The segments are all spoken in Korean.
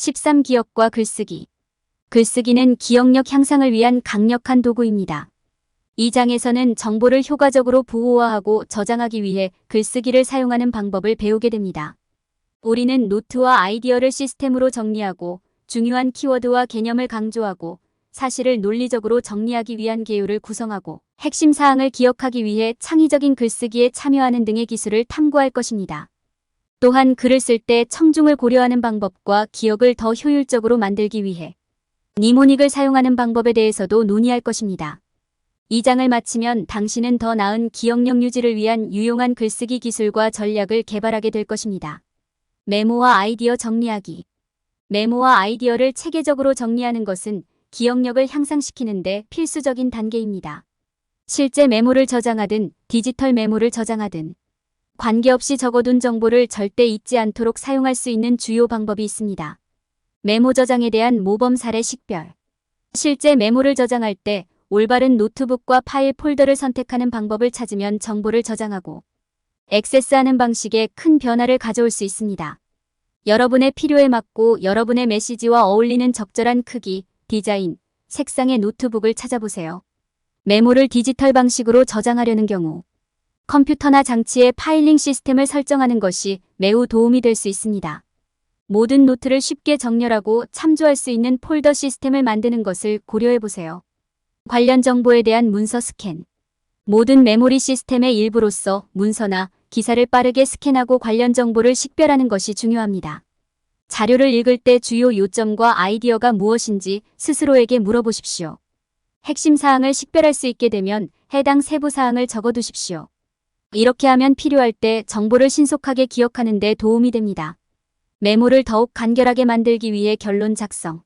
13기억과 글쓰기. 글쓰기는 기억력 향상을 위한 강력한 도구입니다. 이 장에서는 정보를 효과적으로 보호하고 저장하기 위해 글쓰기를 사용하는 방법을 배우게 됩니다. 우리는 노트와 아이디어를 시스템으로 정리하고 중요한 키워드와 개념을 강조하고 사실을 논리적으로 정리하기 위한 계율을 구성하고 핵심 사항을 기억하기 위해 창의적인 글쓰기에 참여하는 등의 기술을 탐구할 것입니다. 또한 글을 쓸 때 청중을 고려하는 방법과 기억을 더 효율적으로 만들기 위해 니모닉을 사용하는 방법에 대해서도 논의할 것입니다. 이 장을 마치면 당신은 더 나은 기억력 유지를 위한 유용한 글쓰기 기술과 전략을 개발하게 될 것입니다. 메모와 아이디어 정리하기. 메모와 아이디어를 체계적으로 정리하는 것은 기억력을 향상시키는 데 필수적인 단계입니다. 실제 메모를 저장하든 디지털 메모를 저장하든 관계없이 적어둔 정보를 절대 잊지 않도록 사용할 수 있는 주요 방법이 있습니다. 메모 저장에 대한 모범 사례 식별. 실제 메모를 저장할 때 올바른 노트북과 파일 폴더를 선택하는 방법을 찾으면 정보를 저장하고 액세스하는 방식에 큰 변화를 가져올 수 있습니다. 여러분의 필요에 맞고 여러분의 메시지와 어울리는 적절한 크기, 디자인, 색상의 노트북을 찾아보세요. 메모를 디지털 방식으로 저장하려는 경우 컴퓨터나 장치의 파일링 시스템을 설정하는 것이 매우 도움이 될 수 있습니다. 모든 노트를 쉽게 정렬하고 참조할 수 있는 폴더 시스템을 만드는 것을 고려해보세요. 관련 정보에 대한 문서 스캔. 모든 메모리 시스템의 일부로서 문서나 기사를 빠르게 스캔하고 관련 정보를 식별하는 것이 중요합니다. 자료를 읽을 때 주요 요점과 아이디어가 무엇인지 스스로에게 물어보십시오. 핵심 사항을 식별할 수 있게 되면 해당 세부 사항을 적어두십시오. 이렇게 하면 필요할 때 정보를 신속하게 기억하는 데 도움이 됩니다. 메모를 더욱 간결하게 만들기 위해 결론 작성.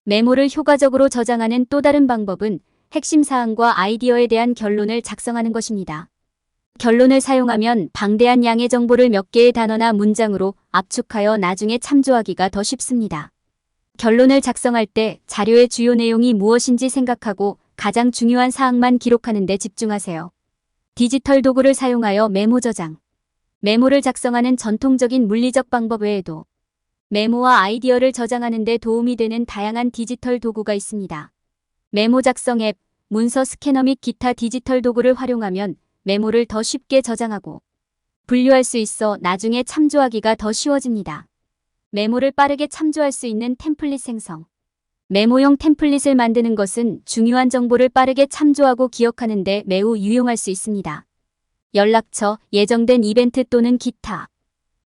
메모를 효과적으로 저장하는 또 다른 방법은 핵심 사항과 아이디어에 대한 결론을 작성하는 것입니다. 결론을 사용하면 방대한 양의 정보를 몇 개의 단어나 문장으로 압축하여 나중에 참조하기가 더 쉽습니다. 결론을 작성할 때 자료의 주요 내용이 무엇인지 생각하고 가장 중요한 사항만 기록하는 데 집중하세요. 디지털 도구를 사용하여 메모 저장. 메모를 작성하는 전통적인 물리적 방법 외에도 메모와 아이디어를 저장하는 데 도움이 되는 다양한 디지털 도구가 있습니다. 메모 작성 앱, 문서 스캐너 및 기타 디지털 도구를 활용하면 메모를 더 쉽게 저장하고 분류할 수 있어 나중에 참조하기가 더 쉬워집니다. 메모를 빠르게 참조할 수 있는 템플릿 생성. 메모용 템플릿을 만드는 것은 중요한 정보를 빠르게 참조하고 기억하는 데 매우 유용할 수 있습니다. 연락처, 예정된 이벤트 또는 기타.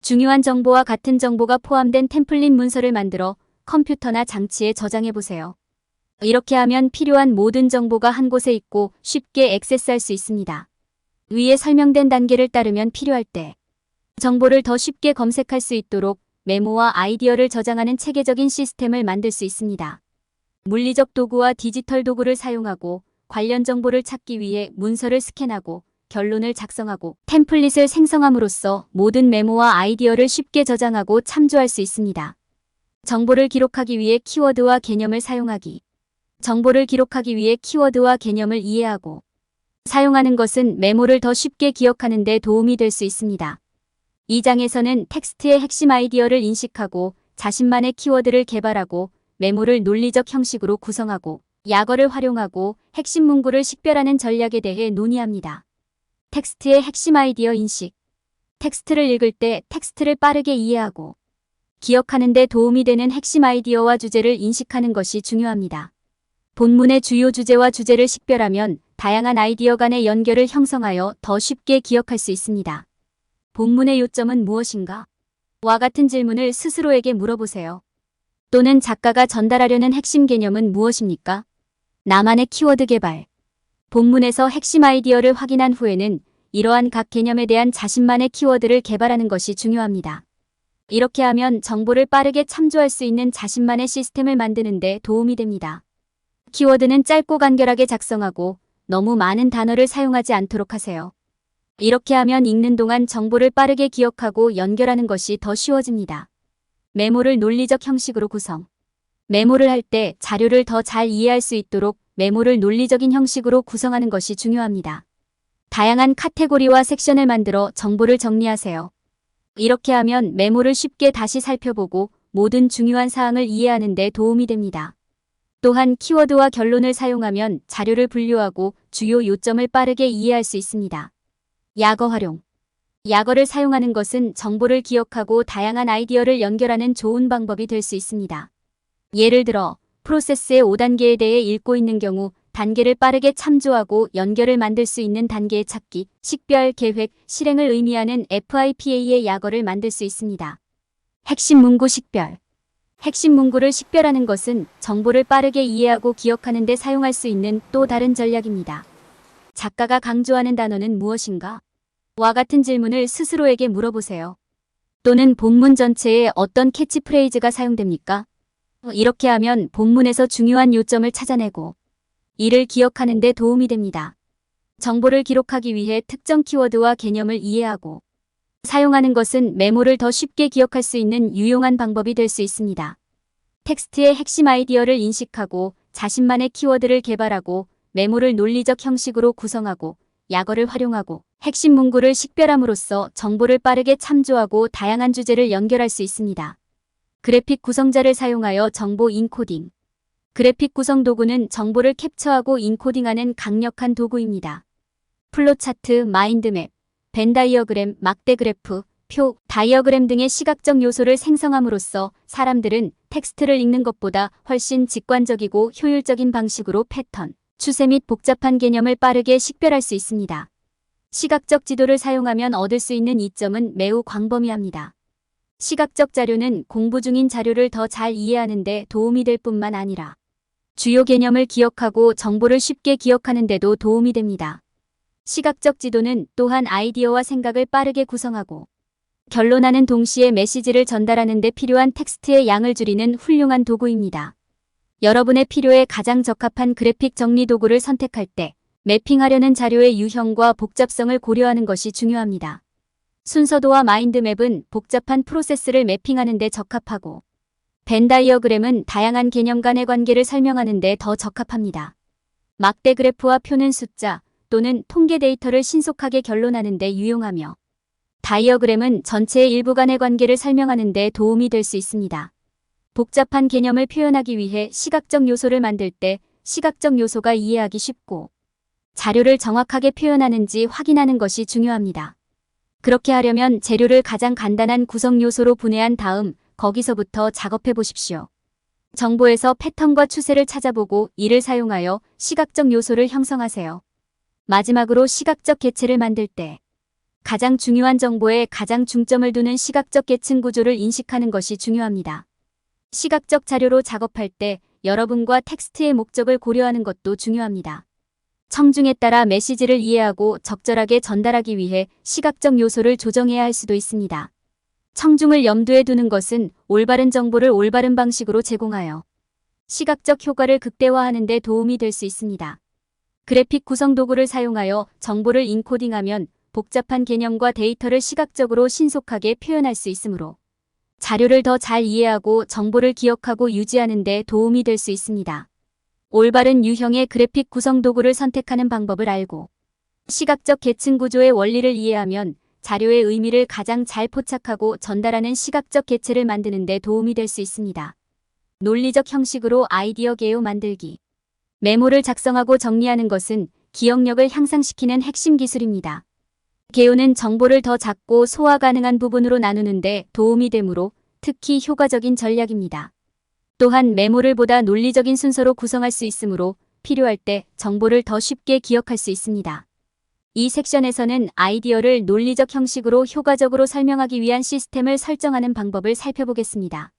중요한 정보와 같은 정보가 포함된 템플릿 문서를 만들어 컴퓨터나 장치에 저장해보세요. 이렇게 하면 필요한 모든 정보가 한 곳에 있고 쉽게 액세스할 수 있습니다. 위에 설명된 단계를 따르면 필요할 때 정보를 더 쉽게 검색할 수 있도록 메모와 아이디어를 저장하는 체계적인 시스템을 만들 수 있습니다. 물리적 도구와 디지털 도구를 사용하고 관련 정보를 찾기 위해 문서를 스캔하고 결론을 작성하고 템플릿을 생성함으로써 모든 메모와 아이디어를 쉽게 저장하고 참조할 수 있습니다. 정보를 기록하기 위해 키워드와 개념을 사용하기. 정보를 기록하기 위해 키워드와 개념을 이해하고 사용하는 것은 메모를 더 쉽게 기억하는 데 도움이 될 수 있습니다. 이 장에서는 텍스트의 핵심 아이디어를 인식하고 자신만의 키워드를 개발하고 메모를 논리적 형식으로 구성하고 약어를 활용하고 핵심 문구를 식별하는 전략에 대해 논의합니다. 텍스트의 핵심 아이디어 인식. 텍스트를 읽을 때 텍스트를 빠르게 이해하고 기억하는 데 도움이 되는 핵심 아이디어와 주제를 인식하는 것이 중요합니다. 본문의 주요 주제와 주제를 식별하면 다양한 아이디어 간의 연결을 형성하여 더 쉽게 기억할 수 있습니다. 본문의 요점은 무엇인가? 와 같은 질문을 스스로에게 물어보세요. 또는 작가가 전달하려는 핵심 개념은 무엇입니까? 나만의 키워드 개발. 본문에서 핵심 아이디어를 확인한 후에는 이러한 각 개념에 대한 자신만의 키워드를 개발하는 것이 중요합니다. 이렇게 하면 정보를 빠르게 참조할 수 있는 자신만의 시스템을 만드는 데 도움이 됩니다. 키워드는 짧고 간결하게 작성하고 너무 많은 단어를 사용하지 않도록 하세요. 이렇게 하면 읽는 동안 정보를 빠르게 기억하고 연결하는 것이 더 쉬워집니다. 메모를 논리적 형식으로 구성. 메모를 할 때 자료를 더 잘 이해할 수 있도록 메모를 논리적인 형식으로 구성하는 것이 중요합니다. 다양한 카테고리와 섹션을 만들어 정보를 정리하세요. 이렇게 하면 메모를 쉽게 다시 살펴보고 모든 중요한 사항을 이해하는 데 도움이 됩니다. 또한 키워드와 결론을 사용하면 자료를 분류하고 주요 요점을 빠르게 이해할 수 있습니다. 약어 활용. 약어를 사용하는 것은 정보를 기억하고 다양한 아이디어를 연결하는 좋은 방법이 될 수 있습니다. 예를 들어 프로세스의 5단계에 대해 읽고 있는 경우 단계를 빠르게 참조하고 연결을 만들 수 있는 단계의 찾기, 식별, 계획, 실행을 의미하는 FIPA의 약어를 만들 수 있습니다. 핵심 문구 식별. 핵심 문구를 식별하는 것은 정보를 빠르게 이해하고 기억하는 데 사용할 수 있는 또 다른 전략입니다. 작가가 강조하는 단어는 무엇인가? 와 같은 질문을 스스로에게 물어보세요. 또는 본문 전체에 어떤 캐치프레이즈가 사용됩니까? 이렇게 하면 본문에서 중요한 요점을 찾아내고 이를 기억하는 데 도움이 됩니다. 정보를 기록하기 위해 특정 키워드와 개념을 이해하고 사용하는 것은 메모를 더 쉽게 기억할 수 있는 유용한 방법이 될 수 있습니다. 텍스트의 핵심 아이디어를 인식하고 자신만의 키워드를 개발하고 메모를 논리적 형식으로 구성하고 약어를 활용하고 핵심 문구를 식별함으로써 정보를 빠르게 참조하고 다양한 주제를 연결할 수 있습니다. 그래픽 구성자를 사용하여 정보 인코딩. 그래픽 구성 도구는 정보를 캡처하고 인코딩하는 강력한 도구입니다. 플로차트, 마인드맵, 벤 다이어그램, 막대 그래프, 표, 다이어그램 등의 시각적 요소를 생성함으로써 사람들은 텍스트를 읽는 것보다 훨씬 직관적이고 효율적인 방식으로 패턴, 추세 및 복잡한 개념을 빠르게 식별할 수 있습니다. 시각적 지도를 사용하면 얻을 수 있는 이점은 매우 광범위합니다. 시각적 자료는 공부 중인 자료를 더 잘 이해하는 데 도움이 될 뿐만 아니라 주요 개념을 기억하고 정보를 쉽게 기억하는 데도 도움이 됩니다. 시각적 지도는 또한 아이디어와 생각을 빠르게 구성하고 결론하는 동시에 메시지를 전달하는 데 필요한 텍스트의 양을 줄이는 훌륭한 도구입니다. 여러분의 필요에 가장 적합한 그래픽 정리 도구를 선택할 때 매핑하려는 자료의 유형과 복잡성을 고려하는 것이 중요합니다. 순서도와 마인드맵은 복잡한 프로세스를 매핑하는 데 적합하고 벤 다이어그램은 다양한 개념 간의 관계를 설명하는 데 더 적합합니다. 막대 그래프와 표는 숫자 또는 통계 데이터를 신속하게 결론하는 데 유용하며 다이어그램은 전체의 일부 간의 관계를 설명하는 데 도움이 될 수 있습니다. 복잡한 개념을 표현하기 위해 시각적 요소를 만들 때 시각적 요소가 이해하기 쉽고 자료를 정확하게 표현하는지 확인하는 것이 중요합니다. 그렇게 하려면 재료를 가장 간단한 구성 요소로 분해한 다음 거기서부터 작업해 보십시오. 정보에서 패턴과 추세를 찾아보고 이를 사용하여 시각적 요소를 형성하세요. 마지막으로 시각적 개체를 만들 때 가장 중요한 정보에 가장 중점을 두는 시각적 계층 구조를 인식하는 것이 중요합니다. 시각적 자료로 작업할 때 여러분과 텍스트의 목적을 고려하는 것도 중요합니다. 청중에 따라 메시지를 이해하고 적절하게 전달하기 위해 시각적 요소를 조정해야 할 수도 있습니다. 청중을 염두에 두는 것은 올바른 정보를 올바른 방식으로 제공하여 시각적 효과를 극대화하는 데 도움이 될 수 있습니다. 그래픽 구성 도구를 사용하여 정보를 인코딩하면 복잡한 개념과 데이터를 시각적으로 신속하게 표현할 수 있으므로 자료를 더 잘 이해하고 정보를 기억하고 유지하는 데 도움이 될 수 있습니다. 올바른 유형의 그래픽 구성 도구를 선택하는 방법을 알고 시각적 계층 구조의 원리를 이해하면 자료의 의미를 가장 잘 포착하고 전달하는 시각적 개체를 만드는 데 도움이 될 수 있습니다. 논리적 형식으로 아이디어 개요 만들기. 메모를 작성하고 정리하는 것은 기억력을 향상시키는 핵심 기술입니다. 개요는 정보를 더 작고 소화 가능한 부분으로 나누는 데 도움이 되므로 특히 효과적인 전략입니다. 또한 메모를 보다 논리적인 순서로 구성할 수 있으므로 필요할 때 정보를 더 쉽게 기억할 수 있습니다. 이 섹션에서는 아이디어를 논리적 형식으로 효과적으로 설명하기 위한 시스템을 설정하는 방법을 살펴보겠습니다.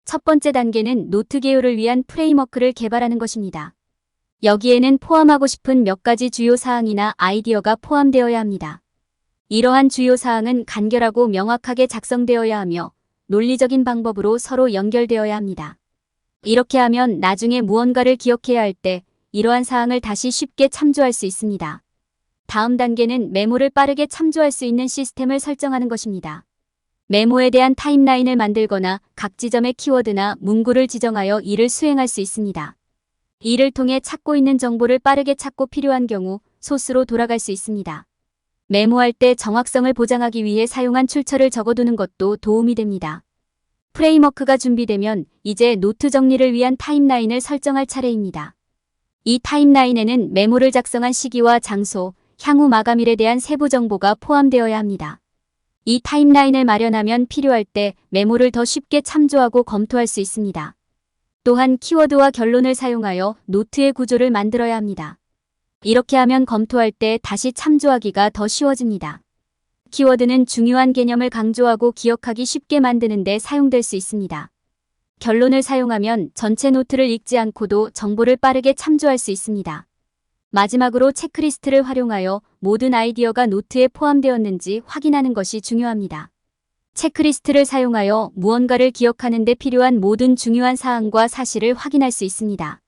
첫 번째 단계는 노트 개요를 위한 프레임워크를 개발하는 것입니다. 여기에는 포함하고 싶은 몇 가지 주요 사항이나 아이디어가 포함되어야 합니다. 이러한 주요 사항은 간결하고 명확하게 작성되어야 하며 논리적인 방법으로 서로 연결되어야 합니다. 이렇게 하면 나중에 무언가를 기억해야 할 때 이러한 사항을 다시 쉽게 참조할 수 있습니다. 다음 단계는 메모를 빠르게 참조할 수 있는 시스템을 설정하는 것입니다. 메모에 대한 타임라인을 만들거나 각 지점의 키워드나 문구를 지정하여 이를 수행할 수 있습니다. 이를 통해 찾고 있는 정보를 빠르게 찾고 필요한 경우 소스로 돌아갈 수 있습니다. 메모할 때 정확성을 보장하기 위해 사용한 출처를 적어두는 것도 도움이 됩니다. 프레임워크가 준비되면 이제 노트 정리를 위한 타임라인을 설정할 차례입니다. 이 타임라인에는 메모를 작성한 시기와 장소, 향후 마감일에 대한 세부 정보가 포함되어야 합니다. 이 타임라인을 마련하면 필요할 때 메모를 더 쉽게 참조하고 검토할 수 있습니다. 또한 키워드와 결론을 사용하여 노트의 구조를 만들어야 합니다. 이렇게 하면 검토할 때 다시 참조하기가 더 쉬워집니다. 키워드는 중요한 개념을 강조하고 기억하기 쉽게 만드는 데 사용될 수 있습니다. 결론을 사용하면 전체 노트를 읽지 않고도 정보를 빠르게 참조할 수 있습니다. 마지막으로 체크리스트를 활용하여 모든 아이디어가 노트에 포함되었는지 확인하는 것이 중요합니다. 체크리스트를 사용하여 무언가를 기억하는 데 필요한 모든 중요한 사항과 사실을 확인할 수 있습니다.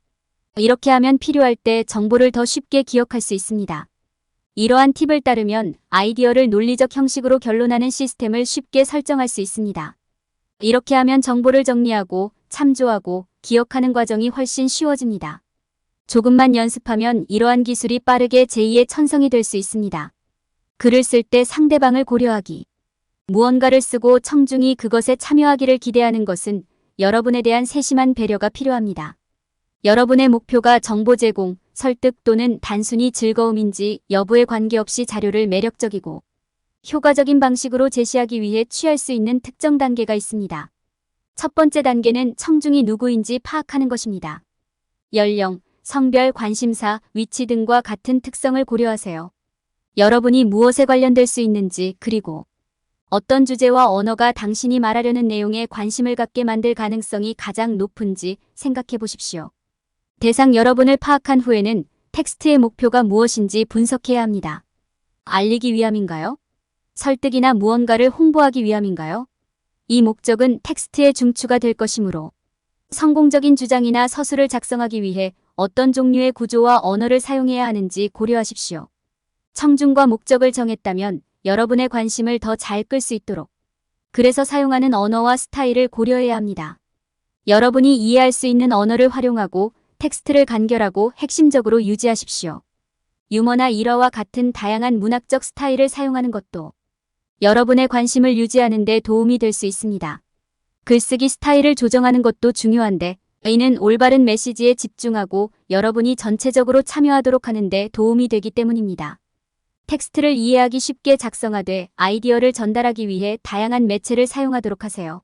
이렇게 하면 필요할 때 정보를 더 쉽게 기억할 수 있습니다. 이러한 팁을 따르면 아이디어를 논리적 형식으로 결론하는 시스템을 쉽게 설정할 수 있습니다. 이렇게 하면 정보를 정리하고 참조하고 기억하는 과정이 훨씬 쉬워집니다. 조금만 연습하면 이러한 기술이 빠르게 제2의 천성이 될 수 있습니다. 글을 쓸 때 상대방을 고려하기. 무언가를 쓰고 청중이 그것에 참여하기를 기대하는 것은 여러분에 대한 세심한 배려가 필요합니다. 여러분의 목표가 정보 제공, 설득 또는 단순히 즐거움인지 여부에 관계없이 자료를 매력적이고 효과적인 방식으로 제시하기 위해 취할 수 있는 특정 단계가 있습니다. 첫 번째 단계는 청중이 누구인지 파악하는 것입니다. 연령, 성별, 관심사, 위치 등과 같은 특성을 고려하세요. 여러분이 무엇에 관련될 수 있는지 그리고 어떤 주제와 언어가 당신이 말하려는 내용에 관심을 갖게 만들 가능성이 가장 높은지 생각해 보십시오. 대상 여러분을 파악한 후에는 텍스트의 목표가 무엇인지 분석해야 합니다. 알리기 위함인가요? 설득이나 무언가를 홍보하기 위함인가요? 이 목적은 텍스트의 중추가 될 것이므로 성공적인 주장이나 서술을 작성하기 위해 어떤 종류의 구조와 언어를 사용해야 하는지 고려하십시오. 청중과 목적을 정했다면 여러분의 관심을 더 잘 끌 수 있도록 그래서 사용하는 언어와 스타일을 고려해야 합니다. 여러분이 이해할 수 있는 언어를 활용하고 텍스트를 간결하고 핵심적으로 유지하십시오. 유머나 일화와 같은 다양한 문학적 스타일을 사용하는 것도 여러분의 관심을 유지하는 데 도움이 될 수 있습니다. 글쓰기 스타일을 조정하는 것도 중요한데 이는 올바른 메시지에 집중하고 여러분이 전체적으로 참여하도록 하는 데 도움이 되기 때문입니다. 텍스트를 이해하기 쉽게 작성하되 아이디어를 전달하기 위해 다양한 매체를 사용하도록 하세요.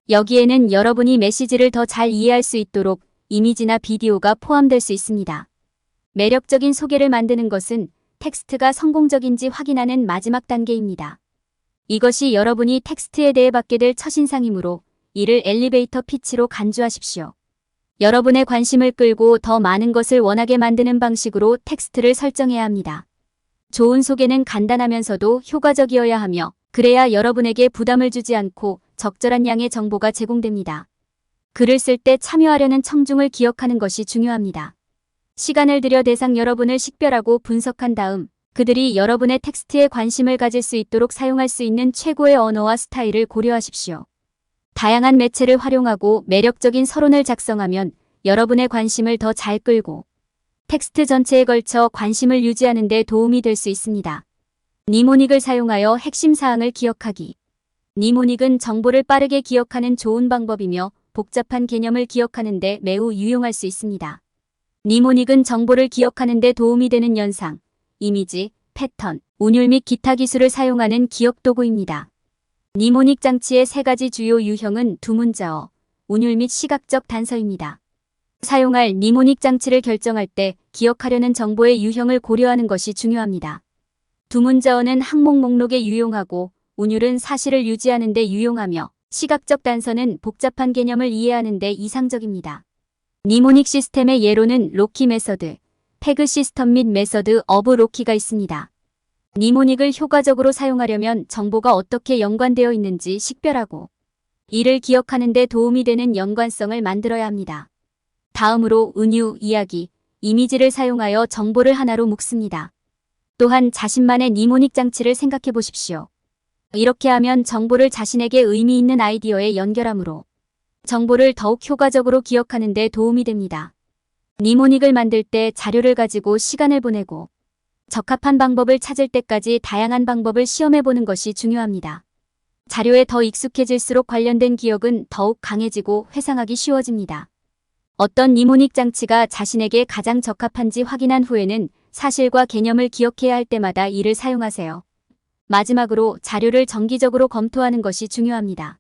여기에는 여러분이 메시지를 더 잘 이해할 수 있도록 이미지나 비디오가 포함될 수 있습니다. 매력적인 소개를 만드는 것은 텍스트가 성공적인지 확인하는 마지막 단계입니다. 이것이 여러분이 텍스트에 대해 받게 될 첫인상이므로 이를 엘리베이터 피치로 간주하십시오. 여러분의 관심을 끌고 더 많은 것을 원하게 만드는 방식으로 텍스트를 설정해야 합니다. 좋은 소개는 간단하면서도 효과적이어야 하며 그래야 여러분에게 부담을 주지 않고 적절한 양의 정보가 제공됩니다. 글을 쓸 때 참여하려는 청중을 기억하는 것이 중요합니다. 시간을 들여 대상 여러분을 식별하고 분석한 다음 그들이 여러분의 텍스트에 관심을 가질 수 있도록 사용할 수 있는 최고의 언어와 스타일을 고려하십시오. 다양한 매체를 활용하고 매력적인 서론을 작성하면 여러분의 관심을 더 잘 끌고 텍스트 전체에 걸쳐 관심을 유지하는 데 도움이 될 수 있습니다. 니모닉을 사용하여 핵심 사항을 기억하기. 니모닉은 정보를 빠르게 기억하는 좋은 방법이며 복잡한 개념을 기억하는 데 매우 유용할 수 있습니다. 니모닉은 정보를 기억하는 데 도움이 되는 연상, 이미지, 패턴, 운율 및 기타 기술을 사용하는 기억 도구입니다. 니모닉 장치의 세 가지 주요 유형은 두문자어, 운율 및 시각적 단서입니다. 사용할 니모닉 장치를 결정할 때 기억하려는 정보의 유형을 고려하는 것이 중요합니다. 두문자어는 항목 목록에 유용하고 운율은 사실을 유지하는 데 유용하며 시각적 단서는 복잡한 개념을 이해하는 데 이상적입니다. 니모닉 시스템의 예로는 로키 메서드, 패그 시스템 및 메서드 오브 로키가 있습니다. 니모닉을 효과적으로 사용하려면 정보가 어떻게 연관되어 있는지 식별하고 이를 기억하는 데 도움이 되는 연관성을 만들어야 합니다. 다음으로 은유, 이야기, 이미지를 사용하여 정보를 하나로 묶습니다. 또한 자신만의 니모닉 장치를 생각해 보십시오. 이렇게 하면 정보를 자신에게 의미 있는 아이디어에 연결하므로 정보를 더욱 효과적으로 기억하는 데 도움이 됩니다. 니모닉을 만들 때 자료를 가지고 시간을 보내고 적합한 방법을 찾을 때까지 다양한 방법을 시험해 보는 것이 중요합니다. 자료에 더 익숙해질수록 관련된 기억은 더욱 강해지고 회상하기 쉬워집니다. 어떤 니모닉 장치가 자신에게 가장 적합한지 확인한 후에는 사실과 개념을 기억해야 할 때마다 이를 사용하세요. 마지막으로 자료를 정기적으로 검토하는 것이 중요합니다.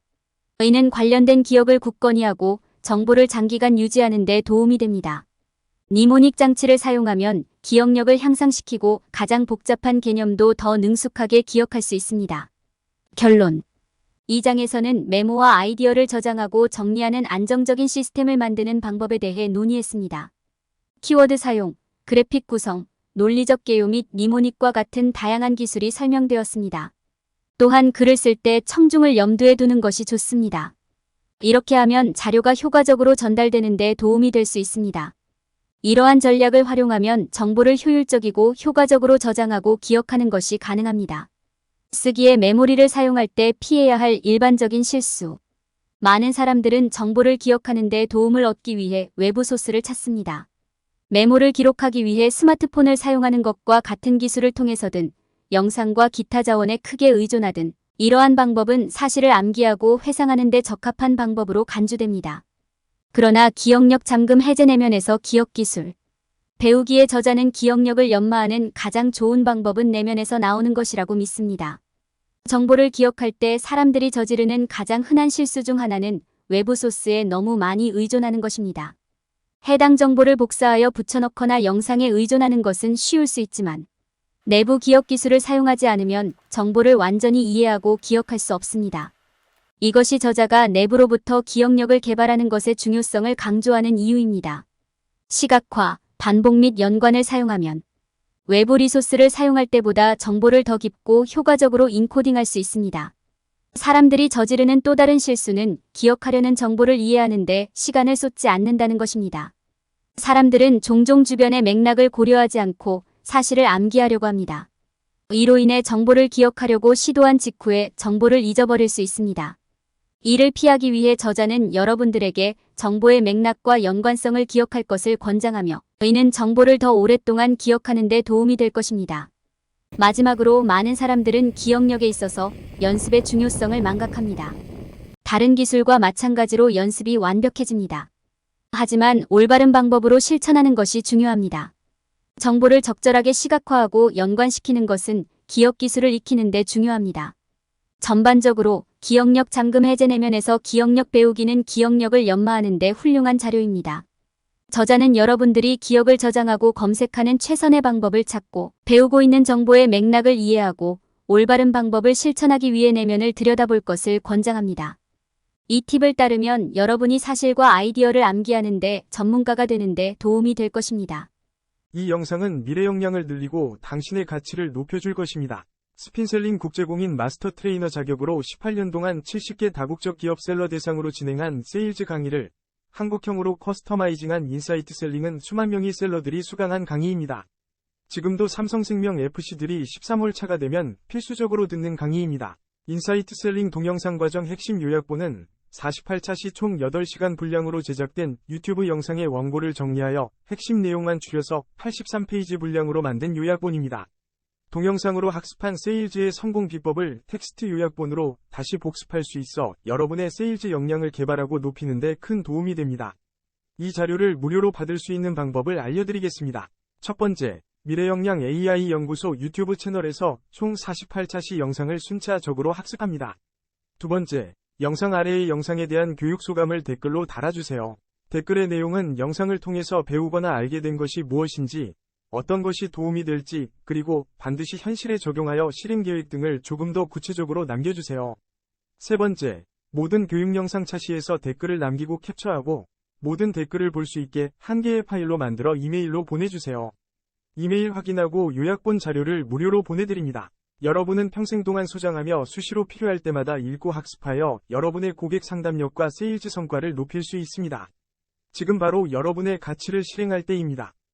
이는 관련된 기억을 굳건히 하고 정보를 장기간 유지하는 데 도움이 됩니다. 니모닉 장치를 사용하면 기억력을 향상시키고 가장 복잡한 개념도 더 능숙하게 기억할 수 있습니다. 결론. 이 장에서는 메모와 아이디어를 저장하고 정리하는 안정적인 시스템을 만드는 방법에 대해 논의했습니다. 키워드 사용, 그래픽 구성, 논리적 개요 및 니모닉과 같은 다양한 기술이 설명되었습니다. 또한 글을 쓸 때 청중을 염두에 두는 것이 좋습니다. 이렇게 하면 자료가 효과적으로 전달되는 데 도움이 될 수 있습니다. 이러한 전략을 활용하면 정보를 효율적이고 효과적으로 저장하고 기억하는 것이 가능합니다. 쓰기에 메모리를 사용할 때 피해야 할 일반적인 실수. 많은 사람들은 정보를 기억하는 데 도움을 얻기 위해 외부 소스를 찾습니다. 메모를 기록하기 위해 스마트폰을 사용하는 것과 같은 기술을 통해서든 영상과 기타 자원에 크게 의존하든 이러한 방법은 사실을 암기하고 회상하는 데 적합한 방법으로 간주됩니다. 그러나 기억력 잠금 해제 내면에서 기억 기술. 배우기의 저자는 기억력을 연마하는 가장 좋은 방법은 내면에서 나오는 것이라고 믿습니다. 정보를 기억할 때 사람들이 저지르는 가장 흔한 실수 중 하나는 외부 소스에 너무 많이 의존하는 것입니다. 해당 정보를 복사하여 붙여넣거나 영상에 의존하는 것은 쉬울 수 있지만 내부 기억 기술을 사용하지 않으면 정보를 완전히 이해하고 기억할 수 없습니다. 이것이 저자가 내부로부터 기억력을 개발하는 것의 중요성을 강조하는 이유입니다. 시각화, 반복 및 연관을 사용하면 외부 리소스를 사용할 때보다 정보를 더 깊고 효과적으로 인코딩할 수 있습니다. 사람들이 저지르는 또 다른 실수는 기억하려는 정보를 이해하는 데 시간을 쏟지 않는다는 것입니다. 사람들은 종종 주변의 맥락을 고려하지 않고 사실을 암기하려고 합니다. 이로 인해 정보를 기억하려고 시도한 직후에 정보를 잊어버릴 수 있습니다. 이를 피하기 위해 저자는 여러분들에게 정보의 맥락과 연관성을 기억할 것을 권장하며 이는 정보를 더 오랫동안 기억하는 데 도움이 될 것입니다. 마지막으로 많은 사람들은 기억력에 있어서 연습의 중요성을 망각합니다. 다른 기술과 마찬가지로 연습이 완벽해집니다. 하지만 올바른 방법으로 실천하는 것이 중요합니다. 정보를 적절하게 시각화하고 연관시키는 것은 기억 기술을 익히는 데 중요합니다. 전반적으로 기억력 잠금 해제 내면에서 기억력 배우기는 기억력을 연마하는 데 훌륭한 자료입니다. 저자는 여러분들이 기억을 저장하고 검색하는 최선의 방법을 찾고 배우고 있는 정보의 맥락을 이해하고 올바른 방법을 실천하기 위해 내면을 들여다볼 것을 권장합니다. 이 팁을 따르면 여러분이 사실과 아이디어를 암기하는 데 전문가가 되는 데 도움이 될 것입니다. 이 영상은 미래 역량을 늘리고 당신의 가치를 높여줄 것입니다. 스핀셀링 국제공인 마스터 트레이너 자격으로 18년 동안 70개 다국적 기업 셀러 대상으로 진행한 세일즈 강의를 한국형으로 커스터마이징한 인사이트 셀링은 수만 명의 셀러들이 수강한 강의입니다. 지금도 삼성생명 FC들이 13월 차가 되면 필수적으로 듣는 강의입니다. 인사이트 셀링 동영상 과정 핵심 요약본은 48차 시 총 8시간 분량으로 제작된 유튜브 영상의 원고를 정리하여 핵심 내용만 줄여서 83페이지 분량으로 만든 요약본입니다. 동영상으로 학습한 세일즈의 성공 비법을 텍스트 요약본으로 다시 복습할 수 있어 여러분의 세일즈 역량을 개발하고 높이는 데 큰 도움이 됩니다. 이 자료를 무료로 받을 수 있는 방법을 알려드리겠습니다. 첫 번째, 미래역량 AI 연구소 유튜브 채널에서 총 48차 시 영상을 순차적으로 학습합니다. 두 번째, 영상 아래의 영상에 대한 교육 소감을 댓글로 달아주세요. 댓글의 내용은 영상을 통해서 배우거나 알게 된 것이 무엇인지, 어떤 것이 도움이 될지, 그리고 반드시 현실에 적용하여 실행 계획 등을 조금 더 구체적으로 남겨주세요. 세 번째, 모든 교육 영상 차시에서 댓글을 남기고 캡처하고 모든 댓글을 볼 수 있게 한 개의 파일로 만들어 이메일로 보내주세요. 이메일 확인하고 요약본 자료를 무료로 보내드립니다. 여러분은 평생 동안 소장하며 수시로 필요할 때마다 읽고 학습하여 여러분의 고객 상담력과 세일즈 성과를 높일 수 있습니다. 지금 바로 여러분의 가치를 실행할 때입니다.